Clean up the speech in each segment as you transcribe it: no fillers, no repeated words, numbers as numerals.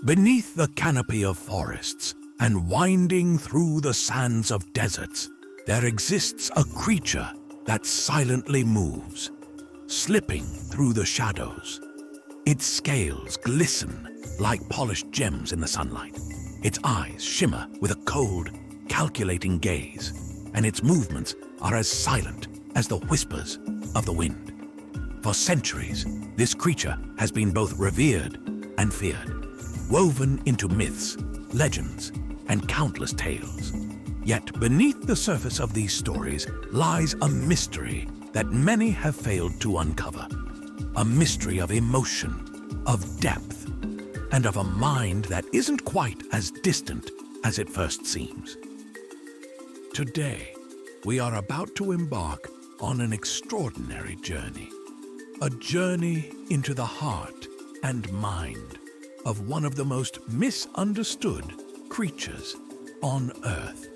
Beneath the canopy of forests and winding through the sands of deserts, there exists a creature that silently moves, slipping through the shadows. Its scales glisten like polished gems in the sunlight. Its eyes shimmer with a cold, calculating gaze, and its movements are as silent as the whispers of the wind. For centuries, this creature has been both revered and feared, woven into myths, legends, and countless tales. Yet beneath the surface of these stories lies a mystery that many have failed to uncover. A mystery of emotion, of depth, and of a mind that isn't quite as distant as it first seems. Today, we are about to embark on an extraordinary journey. A journey into the heart and mind of one of the most misunderstood creatures on Earth.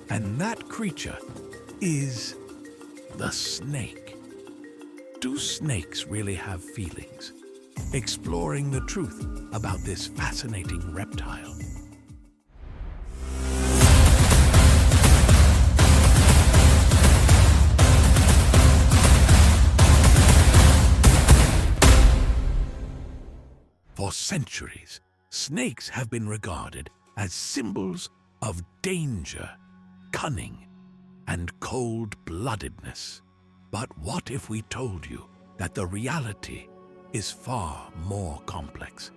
And that creature is the snake. Do snakes really have feelings? Exploring the truth about this fascinating reptile. For centuries, snakes have been regarded as symbols of danger, cunning, and cold-bloodedness. But what if we told you that the reality is far more complex?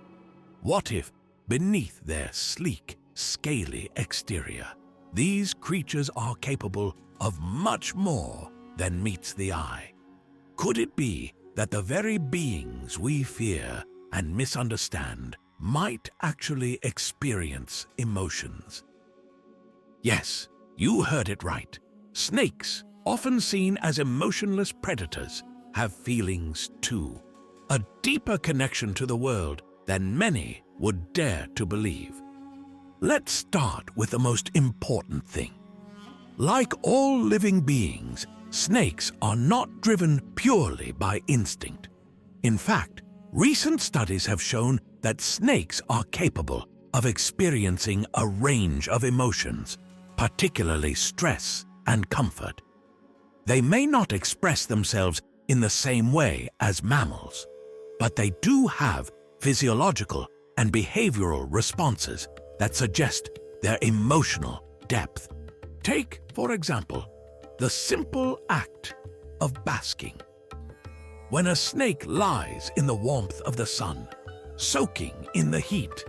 What if, beneath their sleek, scaly exterior, these creatures are capable of much more than meets the eye? Could it be that the very beings we fear and misunderstand might actually experience emotions? Yes, you heard it right. Snakes, often seen as emotionless predators, have feelings too. A deeper connection to the world than many would dare to believe. Let's start with the most important thing. Like all living beings, snakes are not driven purely by instinct. In fact, recent studies have shown that snakes are capable of experiencing a range of emotions, particularly stress and comfort. They may not express themselves in the same way as mammals, but they do have physiological and behavioral responses that suggest their emotional depth. Take, for example, the simple act of basking. When a snake lies in the warmth of the sun, soaking in the heat,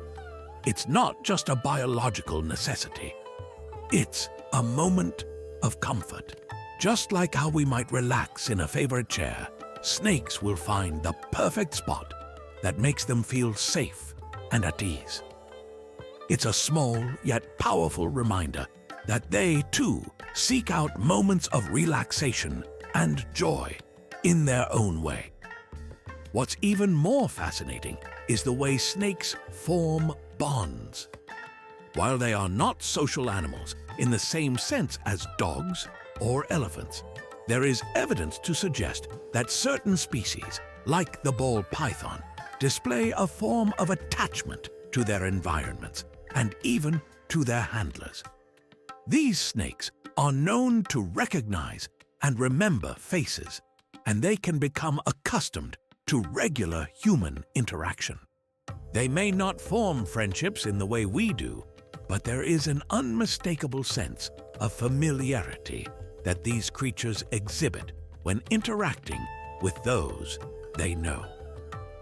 it's not just a biological necessity. It's a moment of comfort. Just like how we might relax in a favorite chair, snakes will find the perfect spot that makes them feel safe and at ease. It's a small yet powerful reminder that they, too, seek out moments of relaxation and joy in their own way. What's even more fascinating is the way snakes form bonds. While they are not social animals in the same sense as dogs or elephants, there is evidence to suggest that certain species, like the ball python, display a form of attachment to their environments and even to their handlers. These snakes are known to recognize and remember faces, and they can become accustomed to regular human interaction. They may not form friendships in the way we do, but there is an unmistakable sense of familiarity that these creatures exhibit when interacting with those they know.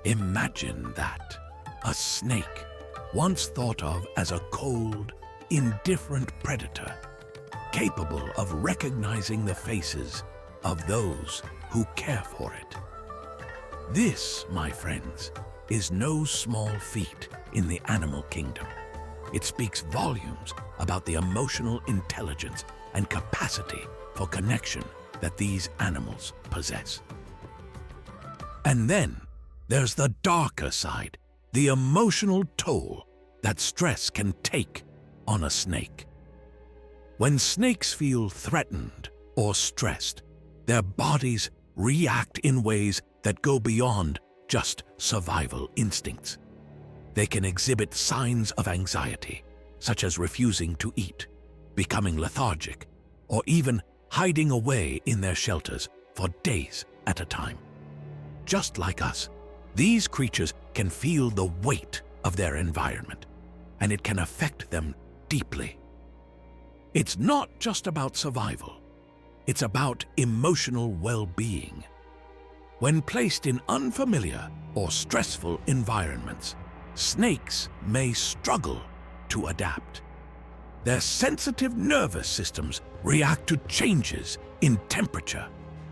Imagine that. A snake, once thought of as a cold, indifferent predator, capable of recognizing the faces of those who care for it. This, my friends, is no small feat in the animal kingdom. It speaks volumes about the emotional intelligence and capacity for connection that these animals possess. And then there's the darker side, the emotional toll that stress can take on a snake. When snakes feel threatened or stressed, their bodies react in ways that go beyond just survival instincts. They can exhibit signs of anxiety, such as refusing to eat, becoming lethargic, or even hiding away in their shelters for days at a time. Just like us, these creatures can feel the weight of their environment, and it can affect them deeply. It's not just about survival. It's about emotional well-being. When placed in unfamiliar or stressful environments, snakes may struggle to adapt. Their sensitive nervous systems react to changes in temperature,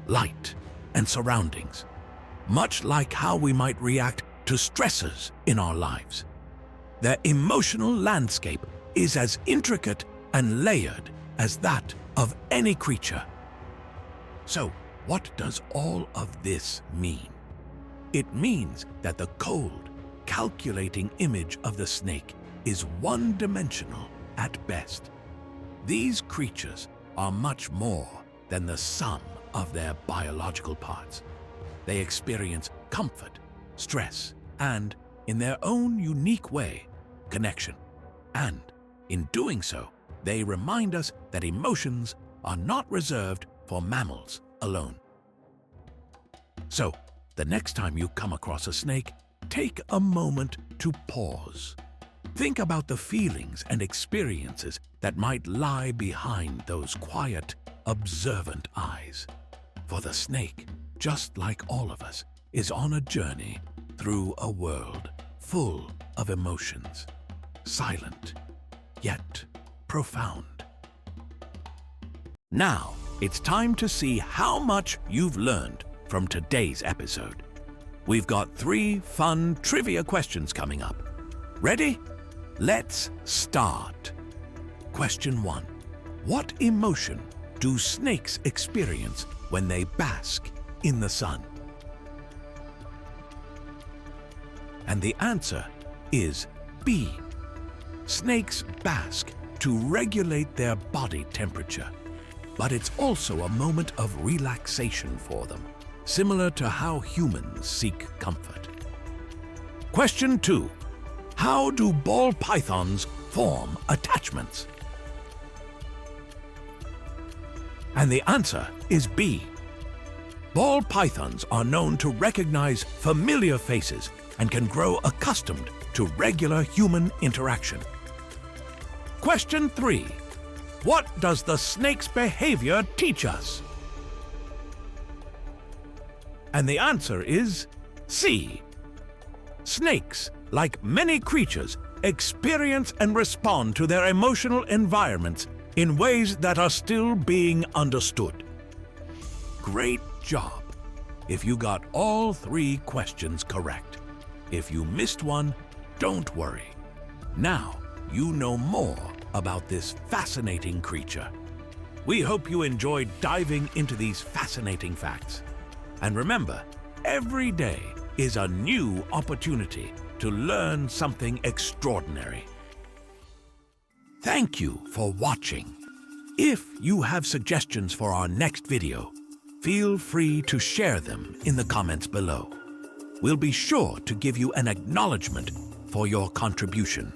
light, and surroundings, much like how we might react to stressors in our lives. Their emotional landscape is as intricate and layered as that of any creature. So, what does all of this mean? It means that the cold, calculating image of the snake is one-dimensional at best. These creatures are much more than the sum of their biological parts. They experience comfort, stress, and, in their own unique way, connection. And, in doing so, they remind us that emotions are not reserved for mammals alone. So, the next time you come across a snake, take a moment to pause. Think about the feelings and experiences that might lie behind those quiet, observant eyes. For the snake, just like all of us, is on a journey through a world full of emotions, silent, yet profound. Now, it's time to see how much you've learned from today's episode. We've got 3 fun trivia questions coming up. Ready? Let's start. Question 1. What emotion do snakes experience when they bask in the sun? And the answer is B. Snakes bask to regulate their body temperature. But it's also a moment of relaxation for them, similar to how humans seek comfort. Question 2. How do ball pythons form attachments? And the answer is B. Ball pythons are known to recognize familiar faces and can grow accustomed to regular human interaction. Question 3. What does the snake's behavior teach us? And the answer is C. Snakes, like many creatures, experience and respond to their emotional environments in ways that are still being understood. Great job! If you got all 3 questions correct. If you missed one, don't worry. Now you know more about this fascinating creature. We hope you enjoyed diving into these fascinating facts. And remember, every day is a new opportunity to learn something extraordinary. Thank you for watching. If you have suggestions for our next video, feel free to share them in the comments below. We'll be sure to give you an acknowledgement for your contribution.